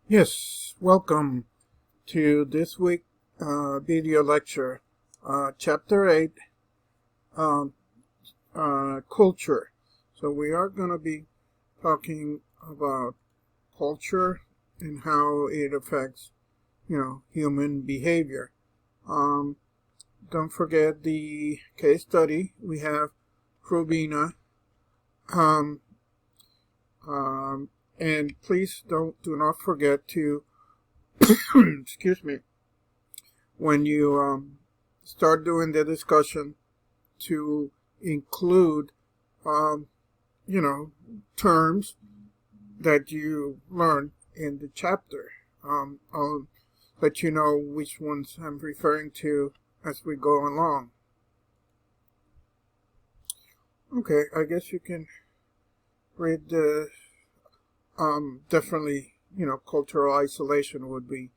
Yes, welcome to this week video lecture, Chapter 8, um, Culture. So we are going to be talking about culture and how it affects, human behavior. Um, don't forget the case study. We have Rubina. Um, um, and please do not forget to, excuse me, when you start doing the discussion to include, um, terms that you learn in the chapter. I'll let you know which ones I'm referring to as we go along. Okay, I guess you can read the, definitely, cultural isolation would be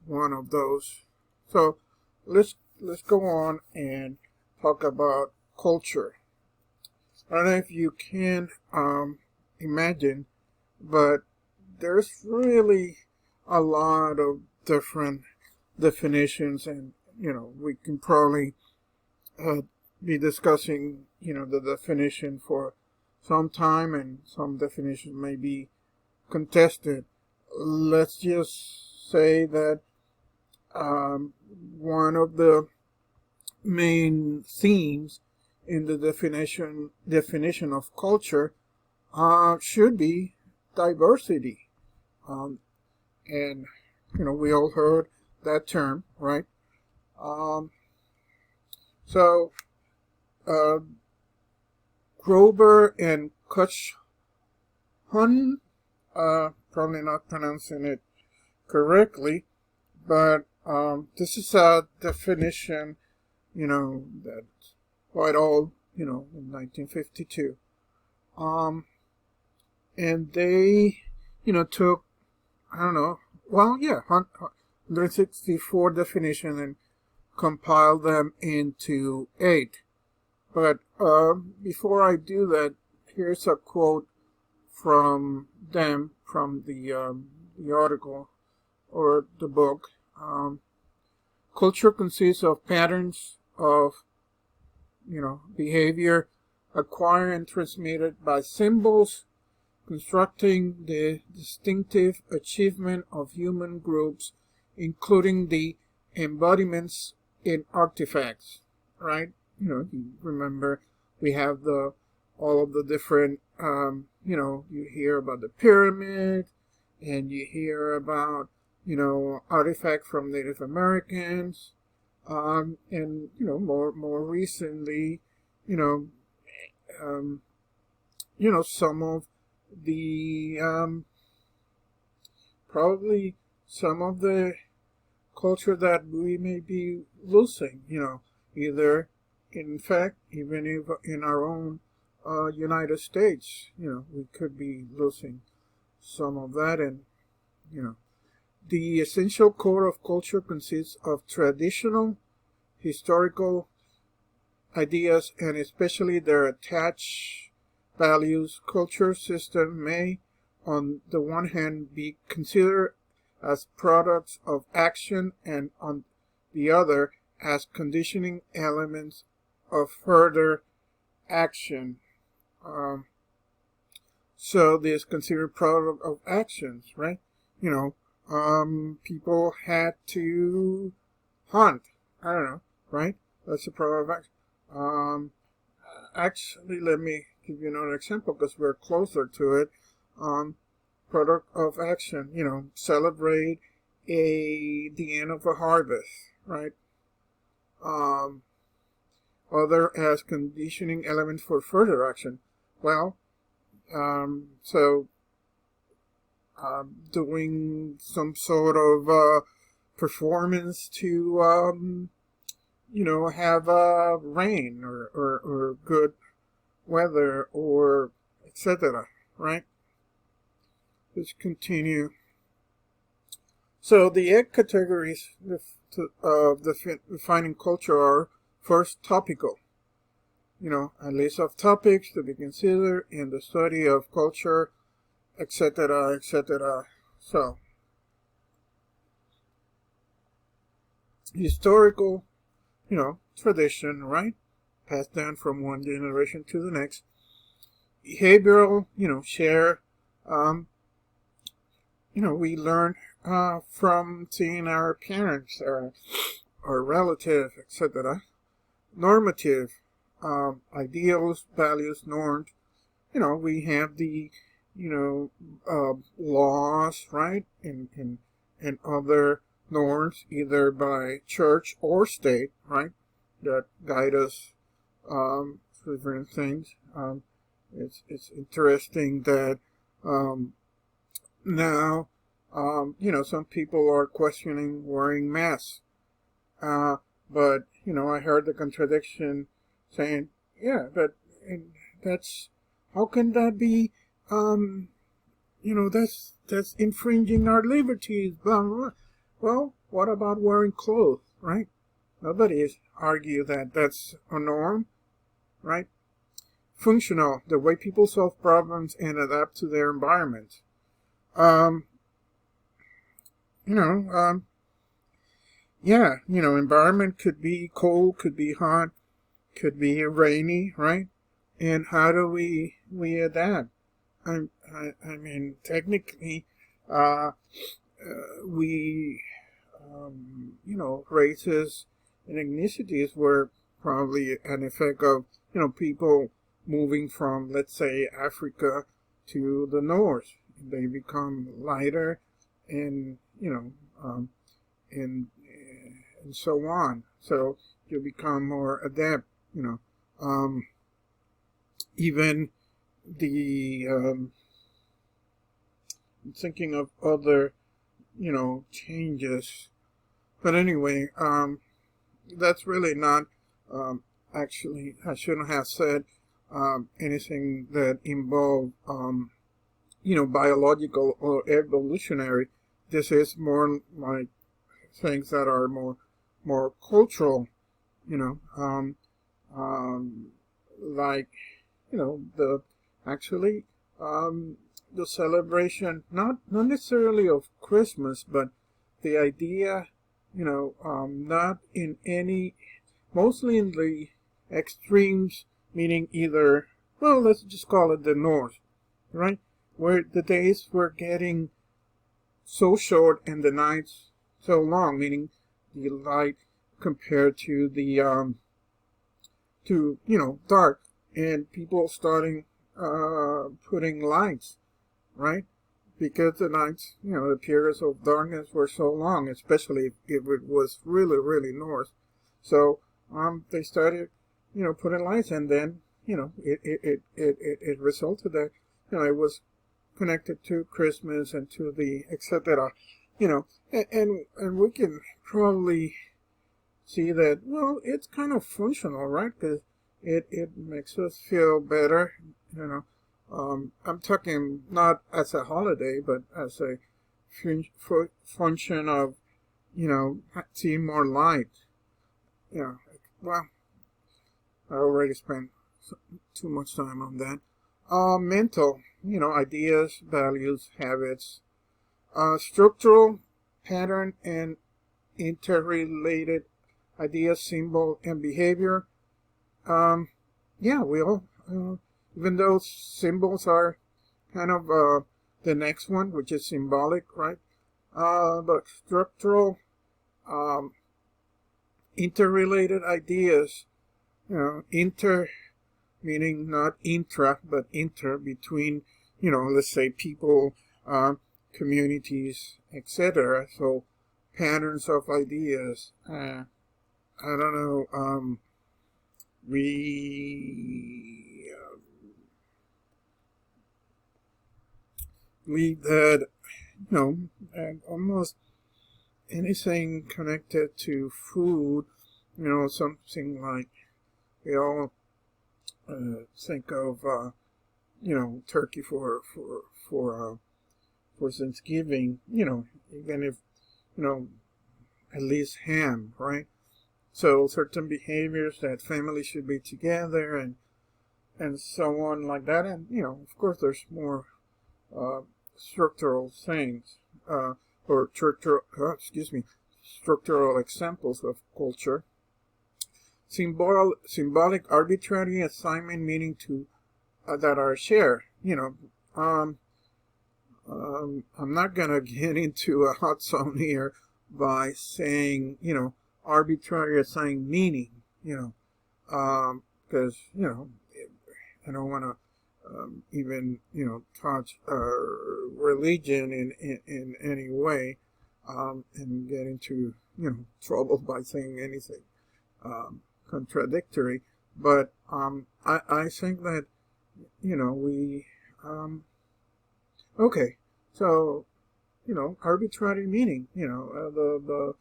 one of those. So let's go on and talk about culture. I don't know if you can imagine, but there's really a lot of different definitions, and we can probably uh, be discussing the definition for some time, and some definitions may be contested. Let's just say that one of the main themes in the definition of culture should be diversity. Um, and we all heard that term, right? Um, so uh, Grover and Kuchhun, probably not pronouncing it correctly, but this is a definition, that's quite old, in 1952. And they, took, I don't know, well, yeah, 164 definitions and compiled them into 8. But before I do that, here's a quote from them, from the article or the book. Culture consists of patterns of, behavior acquired and transmitted by symbols, constructing the distinctive achievement of human groups, including the embodiments in artifacts, right? You remember we have all of the different, you hear about the pyramid, and you hear about, artifact from Native Americans, and, more recently, you know, um, some of the probably some of the culture that we may be losing, either in fact, even if in our own United States, we could be losing some of that. And the essential core of culture consists of traditional historical ideas, and especially their attached values. Culture system may, on the one hand, be considered as products of action, and on the other, as conditioning elements of further action. So this considered product of actions, right? People had to hunt. I don't know, right? That's a product of action. Actually, let me give you another example because we're closer to it. Product of action, celebrate the end of a harvest, right? Other as conditioning element for further action. Well, so doing some sort of performance to have rain or good weather, or etc. Right? Let's continue. So the 8 categories of defining culture are: first, topical. A list of topics to be considered in the study of culture, etc., etc. So, historical, tradition, right? Passed down from one generation to the next. Behavioral, share, um, we learn from seeing our parents or relative, etc. Normative, ideals, values, norms. We have the, laws, right? And other norms, either by church or state, right? That guide us for different things. It's interesting that now, some people are questioning wearing masks. But, I heard the contradiction saying, yeah, but and that's, how can that be, that's infringing our liberties, blah, blah, blah. Well, what about wearing clothes, right? Nobody has argued that that's a norm, right? Functional, the way people solve problems and adapt to their environment. Um, you know, um, yeah, environment could be cold, could be hot, could be rainy, right? And how do we adapt? I mean, technically, uh, we, races and ethnicities were probably an effect of, people moving from, let's say, Africa to the north. They become lighter and, and, and so on. So you become more adept, even the, thinking of other, changes. But anyway, that's really not, actually, I shouldn't have said anything that involved, biological or evolutionary. This is more like things that are more cultural, you know, like, the actually, the celebration, not necessarily of Christmas, but the idea, not in any, mostly in the extremes, meaning either, well, let's just call it the north, right? Where the days were getting so short and the nights so long, meaning the light compared to the, dark, and people starting, putting lights, right? Because the nights, the periods of darkness were so long, especially if it was really, really north. So, they started, putting lights, and then, it resulted that, it was connected to Christmas and to the etc. And we can probably see that, well, it's kind of functional, right? Because it makes us feel better, I'm talking not as a holiday, but as a function of, seeing more light. Well, I already spent too much time on that. Mental, ideas, values, habits, structural, pattern, and interrelated ideas, symbol, and behavior. We all, even though symbols are kind of the next one, which is symbolic, right? But structural, interrelated ideas, inter meaning not intra, but inter, between, let's say people, communities, etc. So patterns of ideas. I don't know. We believe that, almost anything connected to food, something like we all think of, turkey for Thanksgiving, even if, at least ham, right? So certain behaviors that families should be together and so on like that. And, of course there's more, structural things, or structural, structural examples of culture. Symbolic arbitrary assignment meaning to that are shared. I'm not gonna get into a hot zone here by saying, arbitrary assigned meaning, because, I don't want to even, touch religion in any way, and get into, trouble by saying anything contradictory. But I think that, we, okay, so, arbitrary meaning, the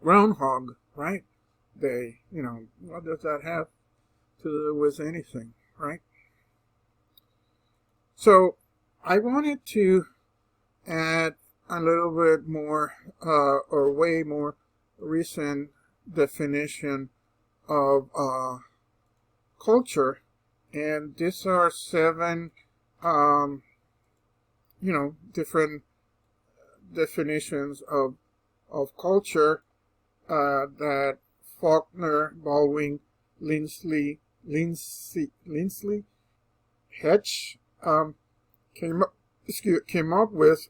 groundhog, right? What does that have to do with anything, right? So I wanted to add a little bit more, or way more recent definition of culture, and these are 7, different definitions of culture that Faulkner, Baldwin, Lindsley, Hetch came up with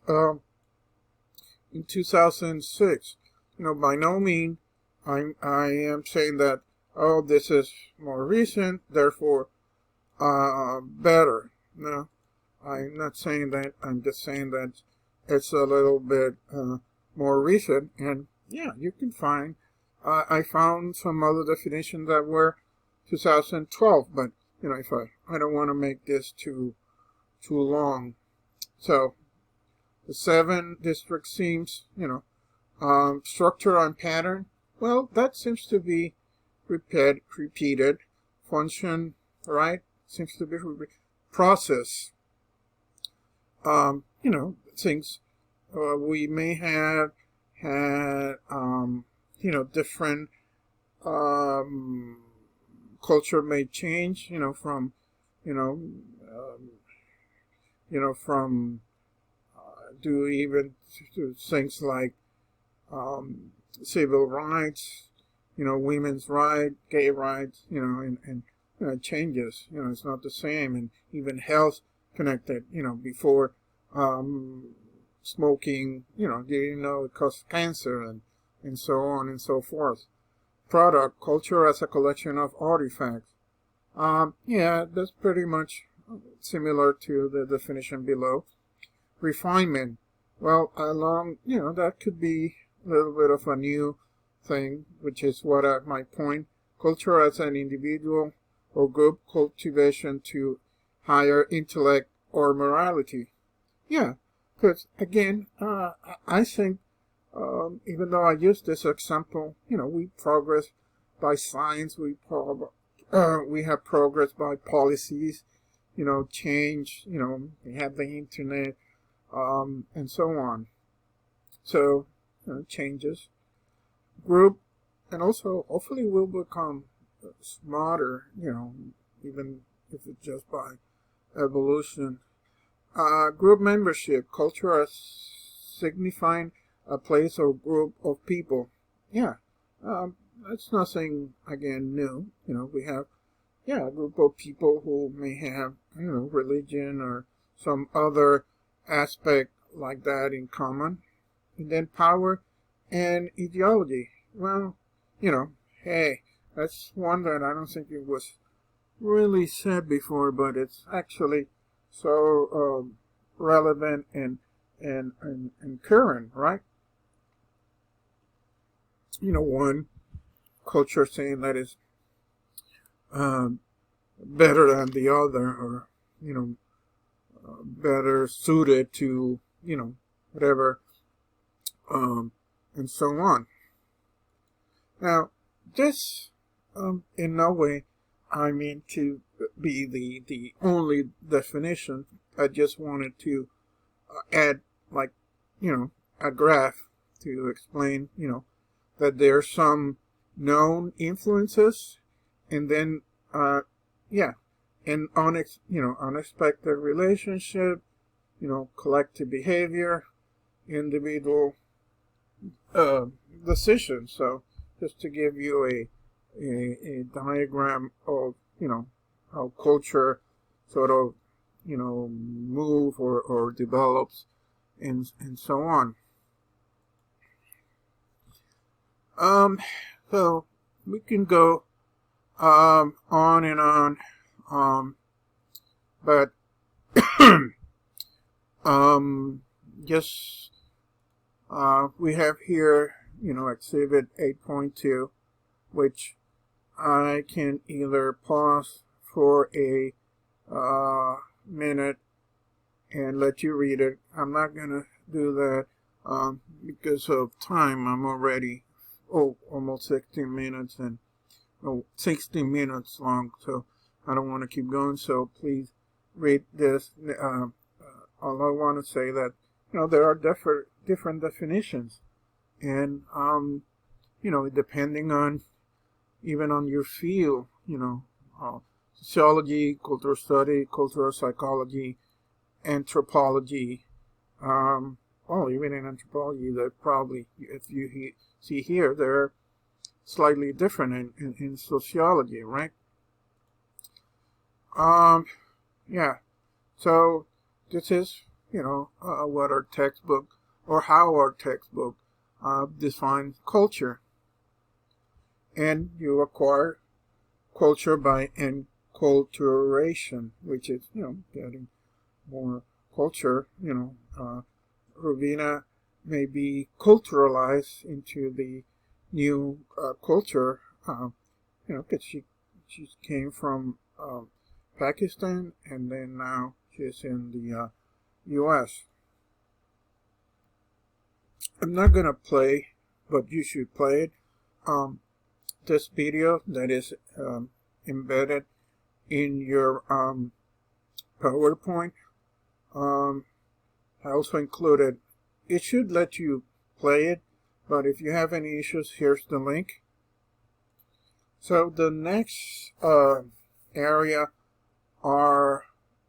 in 2006. By no means I am saying that, this is more recent, therefore better. No, I'm not saying that. I'm just saying that it's a little bit more recent, and yeah, you can find. I found some other definitions that were 2012, but if I don't want to make this too long. So the 7 district themes, structure and pattern. Well, that seems to be repeated. Function, right? Seems to be process. Things we may have had, different culture may change, from, from do even to things like civil rights, women's rights, gay rights, and it changes. It's not the same, and even health connected. Before smoking, didn't know it caused cancer, and so on and so forth. Product, culture as a collection of artifacts. Yeah, that's pretty much similar to the definition below. Refinement. Well, that could be a little bit of a new thing, which is what my point. Culture as an individual or group cultivation to higher intellect or morality. Yeah, because again, I think, even though I use this example, we progress by science, we have progress by policies, change, we have the internet, and so on. So, changes. Group, and also hopefully we'll become smarter, even if it's just by evolution. Group membership, culture as signifying a place or group of people. Yeah, that's nothing, again, new. We have, a group of people who may have, religion or some other aspect like that in common. And then power and ideology. Well, hey, that's one that I don't think it was really said before, but it's actually so relevant and current, right? One culture saying that is better than the other, or better suited to whatever, and so on. Now, this in no way I mean to be the only definition. I just wanted to add, like, a graph to explain, that there are some known influences, and then, and unexpected relationship, collective behavior, individual decisions. So just to give you a diagram of, how culture sort of, move or develops and so on. So we can go on and on, but just we have here, Exhibit 8.2, which I can either pause for a minute and let you read it. I'm not going to do that because of time. I'm already almost 16 minutes and 16 minutes long, so I don't want to keep going. So please read this. All I want to say that there are different definitions, and depending on even on your field, sociology, cultural study, cultural psychology, anthropology. Even in anthropology, that probably, if you see here, they're slightly different in sociology, right? Yeah. So this is, what our textbook, or how our textbook defines culture. And you acquire culture by enculturation, which is, getting more culture, Rovina may be culturalized into the new culture, because she came from Pakistan, and then now she's in the U.S. I'm not going to play, but you should play it. This video that is embedded in your PowerPoint. I also included, it should let you play it, but if you have any issues, here's the link. So the next area are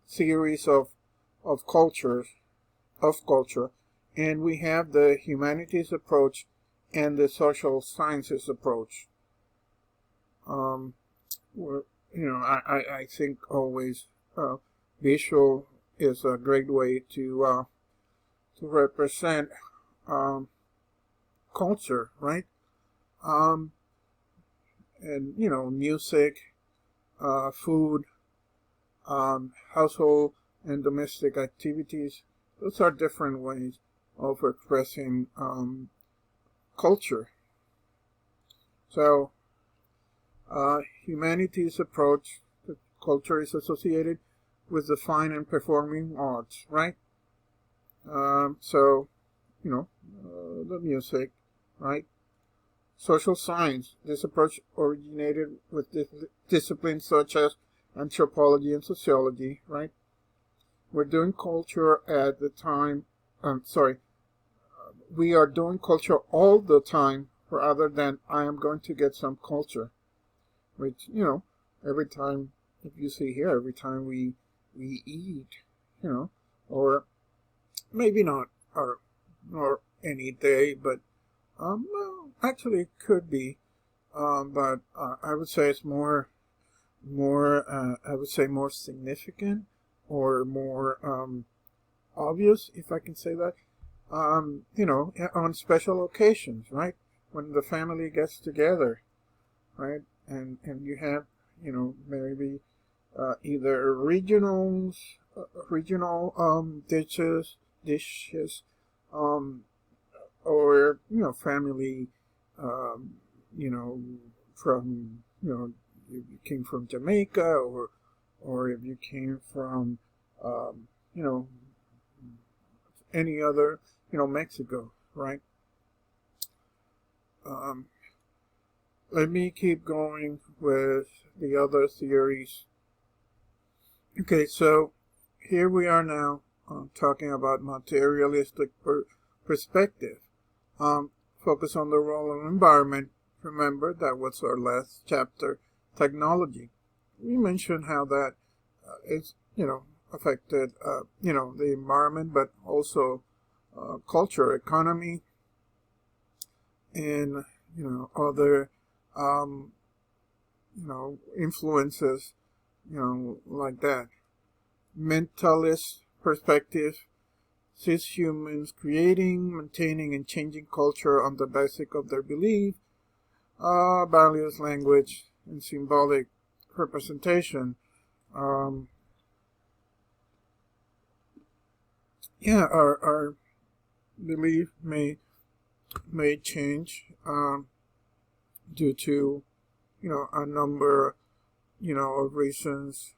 theories of culture, and we have the humanities approach and the social sciences approach. I think always visual is a great way to represent culture, right? And music, food, household and domestic activities. Those are different ways of expressing culture. So, humanities approach, the culture is associated with the fine and performing arts, right? The music, right? Social science, this approach originated with disciplines such as anthropology and sociology, right? We're doing culture at the time, we are doing culture all the time, rather than I am going to get some culture, which, every time, if you see here, every time we eat, or maybe not, or any day, but, actually it could be, but I would say it's more significant, or more obvious, if I can say that, on special occasions, right? When the family gets together, right? And you have, maybe either regional dishes, or family, from if you came from Jamaica, or if you came from any other, Mexico, right? Let me keep going with the other theories. Okay, so here we are now talking about materialistic perspective. Focus on the role of environment. Remember, that was our last chapter, technology. We mentioned how that is, affected, the environment, but also culture, economy, and, other, influences, like that. Mentalist perspective sees humans creating, maintaining, and changing culture on the basis of their belief, values, language, and symbolic representation. Our belief may change due to a number of reasons.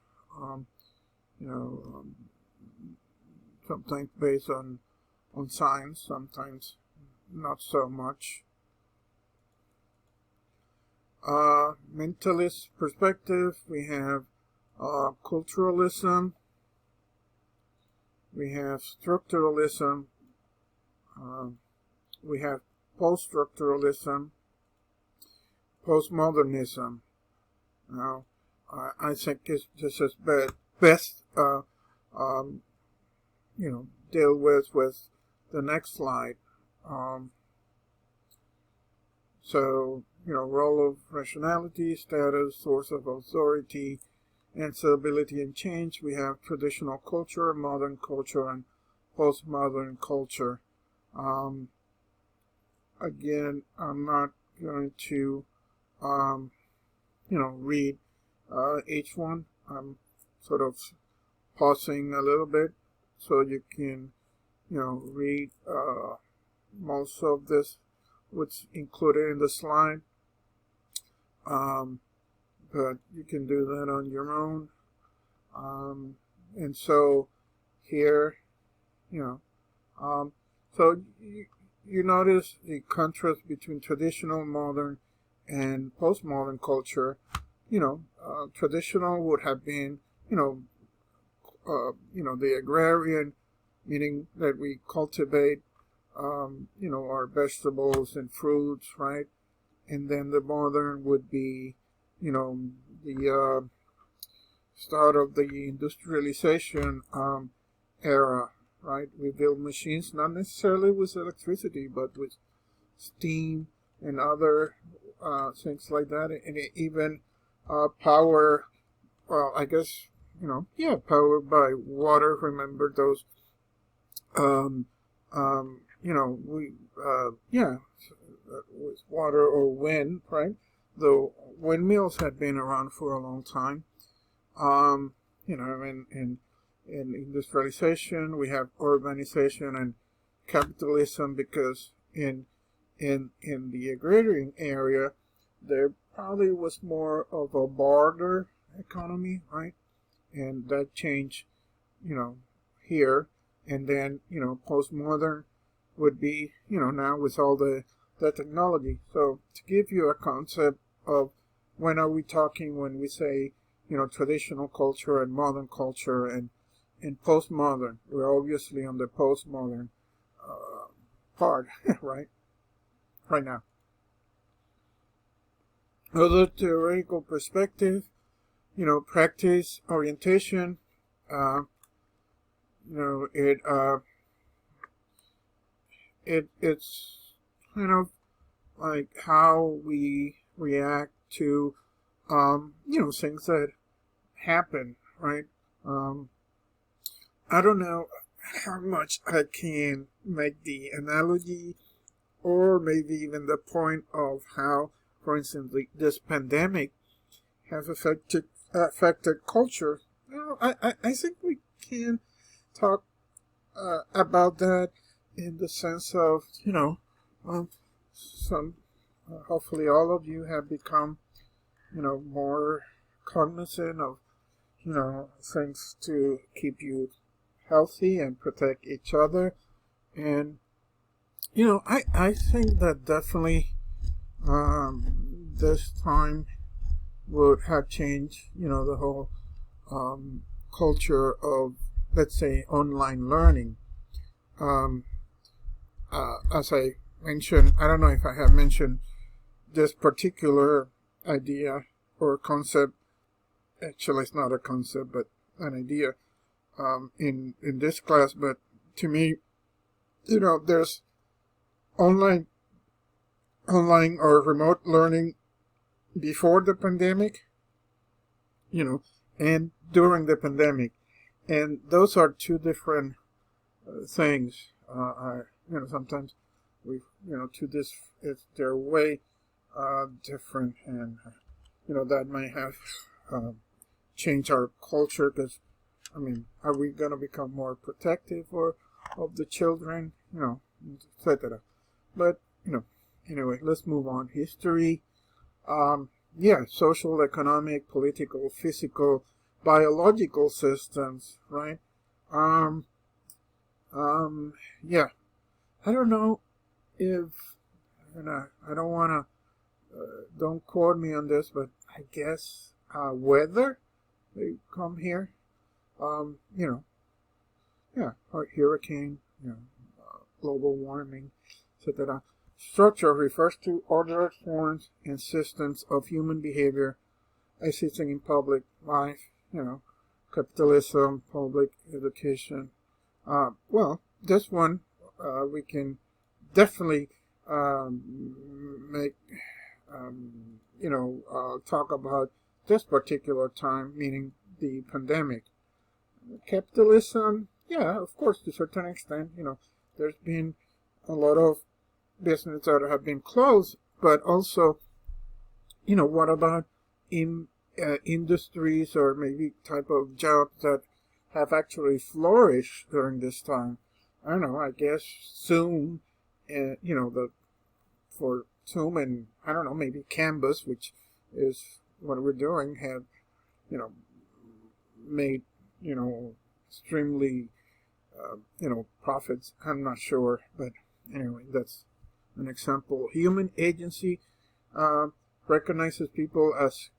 Sometimes based on science, sometimes not so much. Mentalist perspective, we have culturalism, we have structuralism, we have post-structuralism, postmodernism. Now, I think this is best deal with the next slide. Role of rationality, status, source of authority, and stability and change. We have traditional culture, modern culture, and postmodern culture. Again, I'm not going to, read each one. I'm sort of pausing a little bit so you can, read most of this, what's included in the slide. But you can do that on your own. And so here, so you notice the contrast between traditional, modern, and postmodern culture. Traditional would have been, the agrarian, meaning that we cultivate, our vegetables and fruits, right? And then the modern would be, the start of the industrialization era, right? We build machines, not necessarily with electricity, but with steam and other things like that, and even power. Well, I guess powered by water. Remember those? With water or wind, right? Though windmills had been around for a long time. In industrialization, we have urbanization and capitalism, because in the agrarian area, there probably was more of a barter economy, right? And that changed, here. And then, postmodern would be, now with all the technology. So to give you a concept of when are we talking when we say, traditional culture and modern culture and postmodern, we're obviously on the postmodern part, right now. Other theoretical perspective, practice, orientation, it's kind of like how we react to, things that happen, right? I don't know how much I can make the analogy, or maybe even the point of how, for instance, this pandemic has affected culture. I think we can talk about that in the sense of, hopefully all of you have become, more cognizant of, things to keep you healthy and protect each other. And, I think that definitely this time would have changed, the whole culture of, let's say, online learning. As I mentioned, I don't know if I have mentioned this particular idea or concept. Actually, it's not a concept, but an idea. in this class, but to me, there's online or remote learning before the pandemic, and during the pandemic, and those are two different things. Sometimes to this, they're way different, and that may have changed our culture. Because are we going to become more protective of the children, etc. But anyway, let's move on. History, social, economic, political, physical, biological systems, right? Yeah. I don't know if, I don't want to, don't quote me on this, but I guess weather, they come here. Or hurricane, global warming, etc. Structure refers to ordered forms and systems of human behavior existing in public life, capitalism, public education. This one we can definitely talk about this particular time, meaning the pandemic. Capitalism, of course, to a certain extent, there's been a lot of businesses that have been closed, but also, what about industries or maybe type of jobs that have actually flourished during this time? I don't know, I guess Zoom, for Zoom and, I don't know, maybe Canvas, which is what we're doing, have, made, extremely, profits. I'm not sure, but anyway, that's an example. Human agency recognizes people as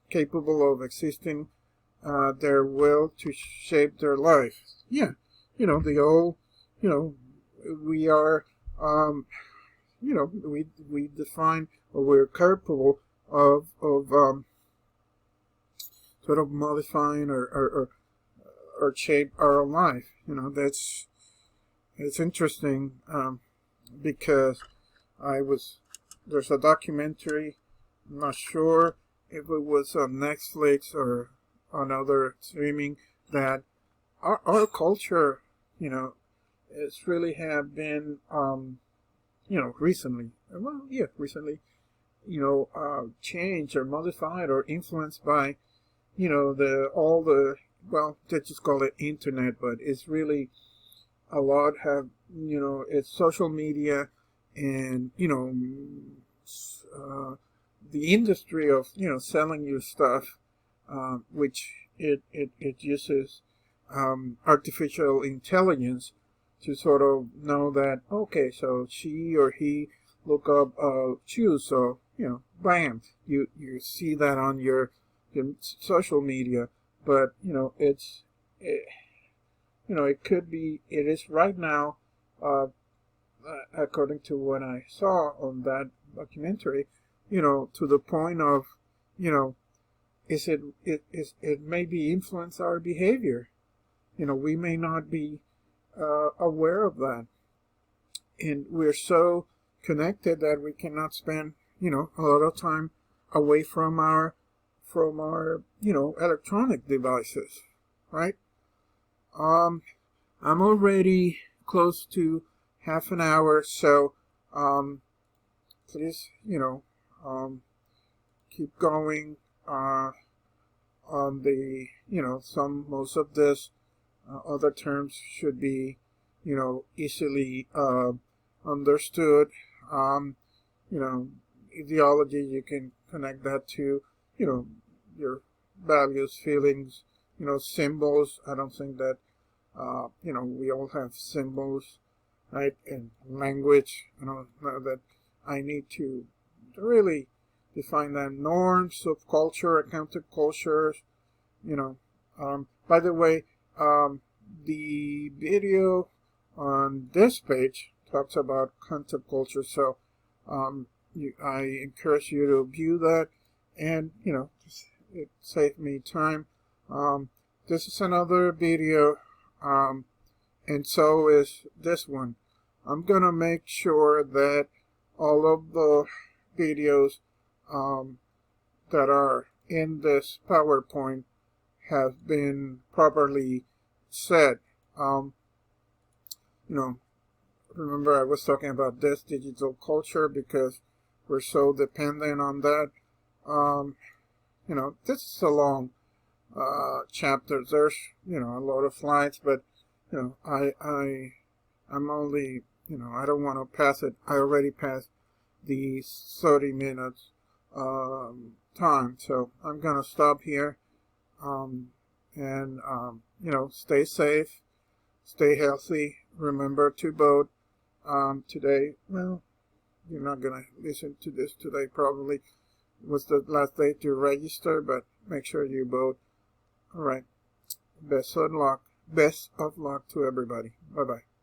capable of existing their will to shape their life. Yeah, the old, we are, we define, or we're capable of sort of modifying or shape our life. It's interesting because there's a documentary, I'm not sure if it was on Netflix or on other streaming, that our culture, it's really have been, recently, changed or modified or influenced by, they just call it internet, but it's really a lot have, it's social media and, the industry of, selling you stuff, which it uses artificial intelligence to sort of know that, okay, so she or he look up shoes, so, bam, you see that on your social media. But, it is right now, according to what I saw on that documentary, to the point of, it may be influence our behavior. We may not be aware of that. And we're so connected that we cannot spend, a lot of time away from our electronic devices, right? I'm already close to half an hour, so please, keep going on the, most of this other terms should be, easily understood. Ideology, you can connect that to, your values, feelings, symbols. I don't think that, we all have symbols, right? And language, that I need to really define them. Norms of culture, countercultures, by the way, the video on this page talks about counterculture, so I encourage you to view that, and it saved me time. This is another video And so is this one. I'm going to make sure that all of the videos that are in this PowerPoint have been properly set. You know, remember I was talking about this digital culture because we're so dependent on that. You know, this is a long chapter. There's, you know, a lot of slides, but, you know, I'm only, you know, I don't want to pass it. I already passed the 30 minutes time, so I'm going to stop here. You know, stay safe, stay healthy. Remember to vote today. Well, you're not going to listen to this today, probably. It was the last day to register, but make sure you vote. All right. Best of luck. Best of luck to everybody. Bye-bye.